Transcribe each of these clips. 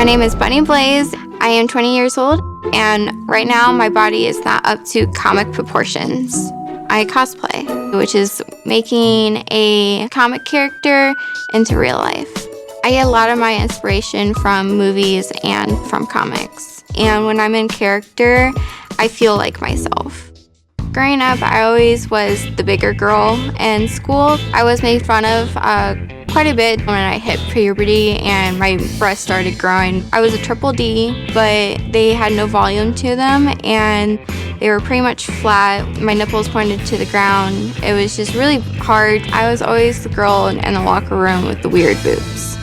name is Bunny Blaze. I am 20 years old, and right now my body is not up to comic proportions. I cosplay, which is making a comic character into real life. I get a lot of my inspiration from movies and from comics. And when I'm in character, I feel like myself. Growing up, I always was the bigger girl in school. I was made fun of quite a bit when I hit puberty and my breasts started growing. I was a triple D, but they had no volume to them and they were pretty much flat. My nipples pointed to the ground. It was just really hard. I was always the girl in the locker room with the weird boobs.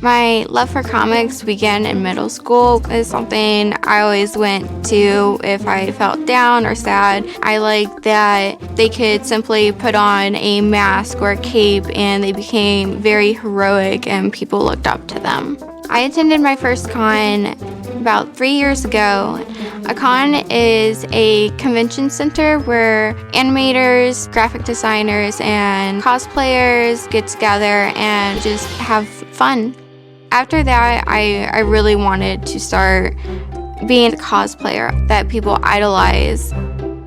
My love for comics began in middle school. It's something I always went to if I felt down or sad. I liked that they could simply put on a mask or a cape and they became very heroic and people looked up to them. I attended my first con about 3 years ago. A con is a convention center where animators, graphic designers, and cosplayers get together and just have fun. After that, I really wanted to start being a cosplayer that people idolize.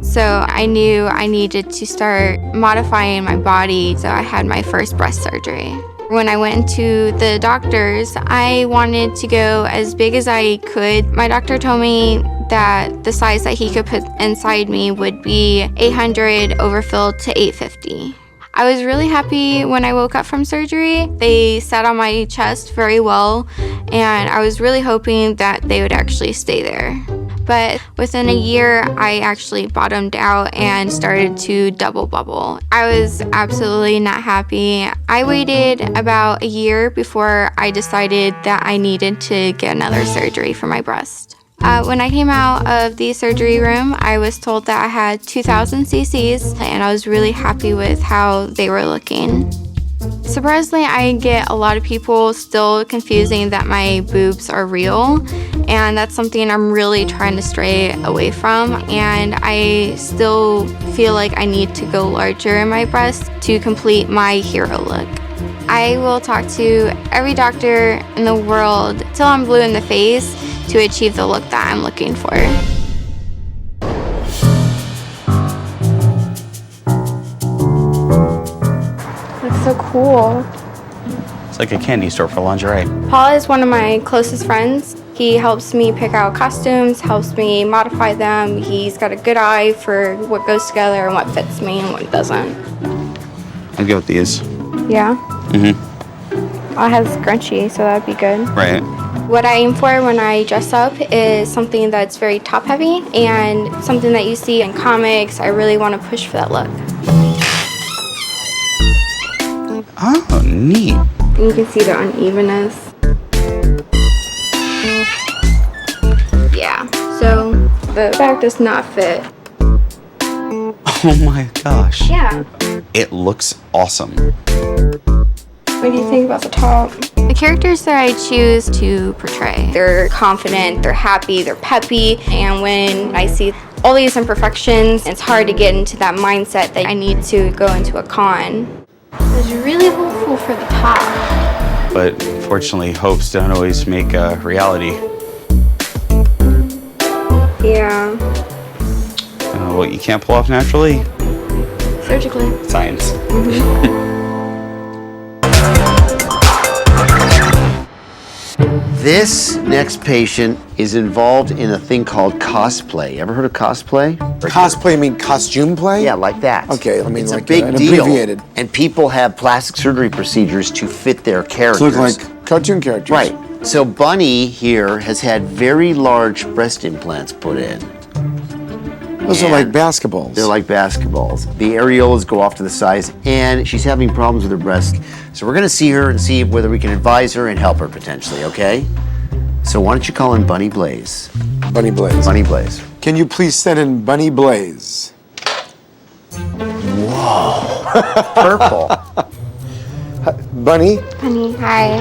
So I knew I needed to start modifying my body, so I had my first breast surgery. When I went to the doctors, I wanted to go as big as I could. My doctor told me that the size that he could put inside me would be 800 overfilled to 850. I was really happy when I woke up from surgery. They sat on my chest very well, and I was really hoping that they would actually stay there. But within a year, I actually bottomed out and started to double bubble. I was absolutely not happy. I waited about a year before I decided that I needed to get another surgery for my breast. When I came out of the surgery room, I was told that I had 2,000 cc's, and I was really happy with how they were looking. Surprisingly, I get a lot of people still confusing that my boobs are real, and that's something I'm really trying to stray away from, and I still feel like I need to go larger in my breasts to complete my hero look. I will talk to every doctor in the world till I'm blue in the face to achieve the look that I'm looking for. That's so cool. It's like a candy store for lingerie. Paul is one of my closest friends. He helps me pick out costumes, helps me modify them. He's got a good eye for what goes together and what fits me and what doesn't. I'm good with these. Yeah? Mm-hmm. Paul has scrunchy, so that'd be good. Right. What I aim for when I dress up is something that's very top heavy and something that you see in comics. I really want to push for that look. Oh, neat. You can see the unevenness. Yeah, so the back does not fit. Oh my gosh. Yeah. It looks awesome. What do you think about the top? The characters that I choose to portray, they're confident, they're happy, they're peppy, and when I see all these imperfections, it's hard to get into that mindset that I need to go into a con. I was really hopeful for the top. But fortunately, hopes don't always make a reality. Yeah. What you can't pull off naturally? Surgically. Science. Mm-hmm. This next patient is involved in a thing called cosplay. Ever heard of cosplay? Cosplay mean costume play? Yeah, like that. Okay, I mean it's like a big an deal. abbreviated. And people have plastic surgery procedures to fit their characters. To look like cartoon characters. Right. So Bunny here has had very large breast implants put in. Those are like basketballs. They're like basketballs. The areolas go off to the sides, and she's having problems with her breast. So we're gonna see her and see whether we can advise her and help her potentially, okay? So why don't you call in Bunny Blaze? Bunny Blaze. Bunny Blaze. Can you please send in Bunny Blaze? Whoa. Purple. Bunny? Honey, hi.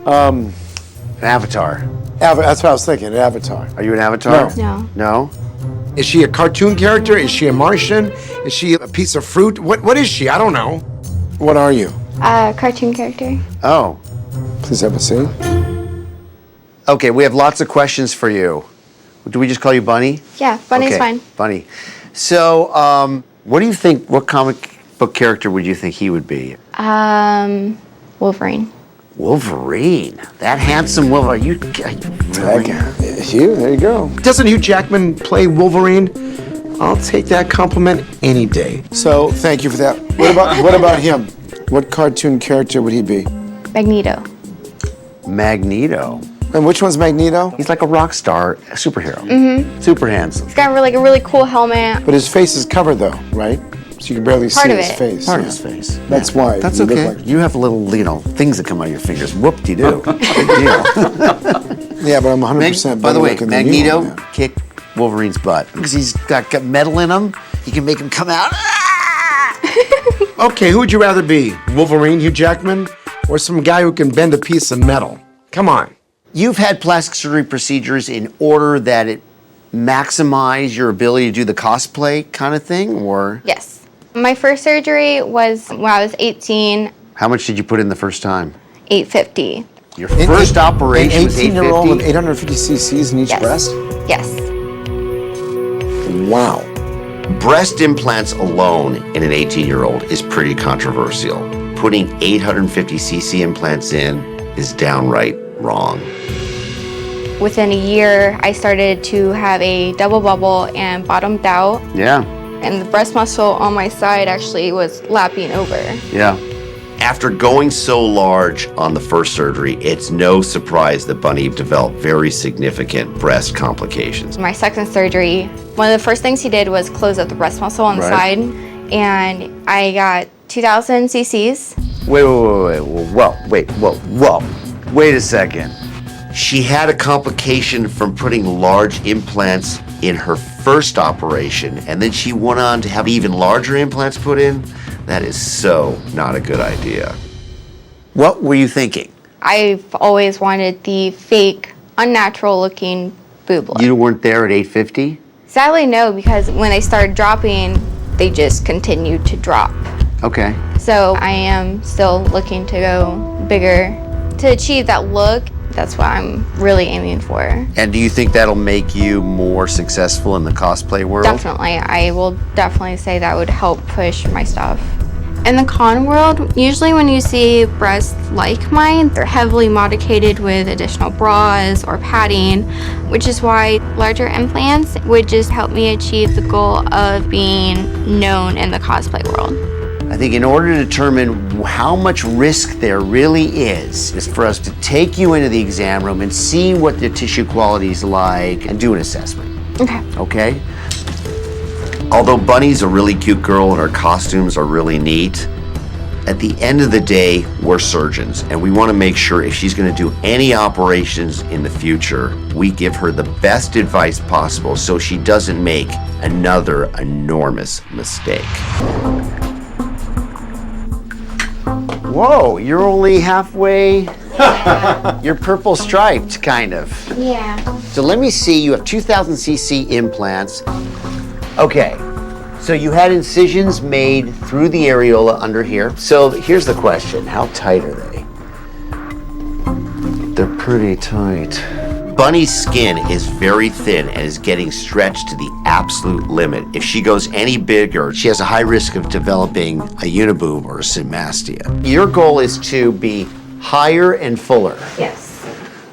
An avatar. That's what I was thinking, an avatar. Are you an avatar? No. No? Is she a cartoon character? Is she a Martian? Is she a piece of fruit? What is she? I don't know. What are you? Cartoon character. Oh. Please have a seat. Okay, we have lots of questions for you. Do we just call you Bunny? Yeah, Bunny's Okay, fine. Bunny. So, what do you think, what comic book character would you think he would be? Wolverine. Wolverine. That handsome Wolverine. Hugh, there you go. Doesn't Hugh Jackman play Wolverine? I'll take that compliment any day. So, thank you for that. What about him? What cartoon character would he be? Magneto. Magneto. And which one's Magneto? He's like a rock star, a superhero. Mm-hmm. Super handsome. He's got like a really cool helmet. But his face is covered though, right? So you can barely Part see of his it. face. Part of Yeah. his face. That's why. That's you look okay. like- You have little, things that come out of your fingers. Whoop-de-doo. Big deal. Yeah, but I'm 100% By the better way, looking than you Magneto are, yeah. kicked Wolverine's butt because he's got metal in him. He can make him come out. Okay, who would you rather be? Wolverine, Hugh Jackman, or some guy who can bend a piece of metal? Come on. You've had plastic surgery procedures in order that it maximize your ability to do the cosplay kind of thing, or Yes. My first surgery was when I was 18, how much did you put in the first time? $850. Your first operation An was 18-year-old with 850. 850 cc's in each Yes. breast? Yes. Wow. Breast implants alone in an 18-year-old is pretty controversial. Putting 850 cc implants in is downright wrong. Within a year, I started to have a double bubble and bottomed out. Yeah, And the breast muscle on my side actually was lapping over. yeah. After going so large on the first surgery, it's no surprise that Bunny developed very significant breast complications. My second surgery, one of the first things he did was close up the breast muscle on the Right. side. And I got 2,000 cc's. Whoa. Wait a second. She had a complication from putting large implants in her first operation, and then she went on to have even larger implants put in? That is so not a good idea. What were you thinking? I've always wanted the fake, unnatural looking boob look. You weren't there at 850? Sadly, no, because when they started dropping, they just continued to drop. Okay. So I am still looking to go bigger. To achieve that look, that's what I'm really aiming for. And do you think that'll make you more successful in the cosplay world? Definitely. I will definitely say that would help push my stuff. In the con world, usually when you see breasts like mine, they're heavily modified with additional bras or padding, which is why larger implants would just help me achieve the goal of being known in the cosplay world. I think in order to determine how much risk there really is for us to take you into the exam room and see what the tissue quality is like and do an assessment. Okay. Okay? Although Bunny's a really cute girl and her costumes are really neat, at the end of the day, we're surgeons, and we want to make sure if she's going to do any operations in the future, we give her the best advice possible so she doesn't make another enormous mistake. Whoa, you're only halfway. You're purple striped, kind of. Yeah. So let me see, you have 2,000 cc implants. Okay, so you had incisions made through the areola under here. So here's the question, how tight are they? They're pretty tight. Bunny's skin is very thin and is getting stretched to the absolute limit. If she goes any bigger, she has a high risk of developing a uniboob or a symastia. Your goal is to be higher and fuller. Yes.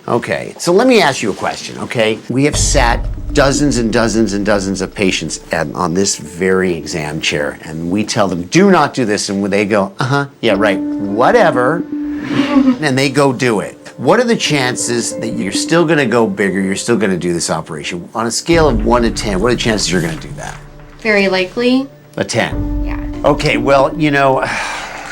Okay, so let me ask you a question, okay? We have sat dozens and dozens and dozens of patients on this very exam chair, and we tell them, do not do this, and when they go, yeah, right, whatever, and they go do it. What are the chances that you're still gonna go bigger, you're still gonna do this operation? On a scale of 1 to 10, what are the chances you're gonna do that? Very likely. A 10. Yeah. Okay, well, you know,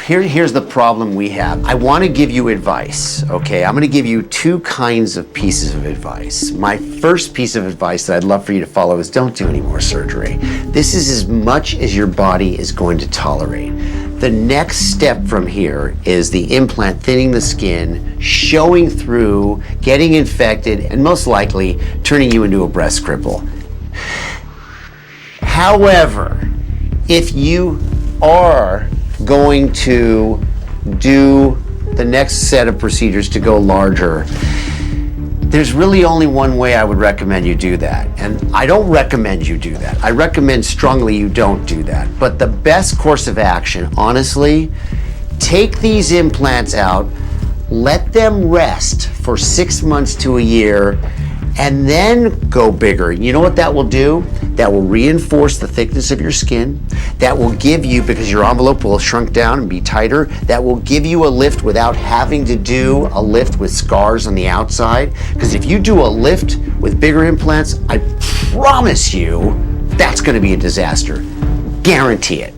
here's the problem we have. I want to give you advice, okay? I'm going to give you two kinds of pieces of advice. My first piece of advice that I'd love for you to follow is don't do any more surgery. This is as much as your body is going to tolerate. The next step from here is the implant thinning the skin, showing through, getting infected, and most likely turning you into a breast cripple. However, if you are going to do the next set of procedures to go larger, There's really only one way I would recommend you do that. And I don't recommend you do that. I recommend strongly you don't do that. But the best course of action, honestly, take these implants out, let them rest for 6 months to a year, and then go bigger. You know what that will do? That will reinforce the thickness of your skin. That will give you, because your envelope will shrink down and be tighter, that will give you a lift without having to do a lift with scars on the outside. Because if you do a lift with bigger implants, I promise you, that's gonna be a disaster. Guarantee it.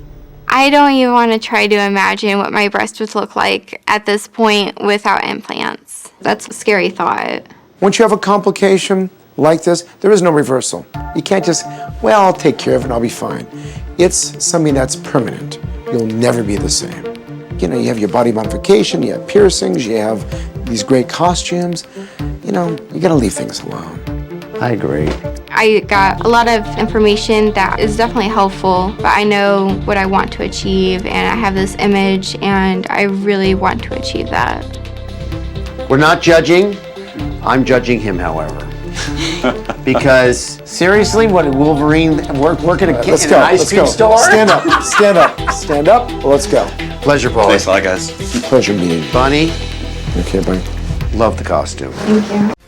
I don't even want to try to imagine what my breast would look like at this point without implants. That's a scary thought. Once you have a complication like this, there is no reversal. You can't just, well, I'll take care of it and I'll be fine. It's something that's permanent. You'll never be the same. You know, you have your body modification, you have piercings, you have these great costumes. You know, you gotta leave things alone. I agree. I got a lot of information that is definitely helpful, but I know what I want to achieve, and I have this image, and I really want to achieve that. We're not judging. I'm judging him, however. Because seriously, what did Wolverine work at a Let's in go, an ice let's cream go. store? Stand up, stand up, stand up. Let's go. Pleasure, Paul. Thanks a lot, guys. Pleasure meeting you. Bunny, Okay, bye. love the costume. Thank you.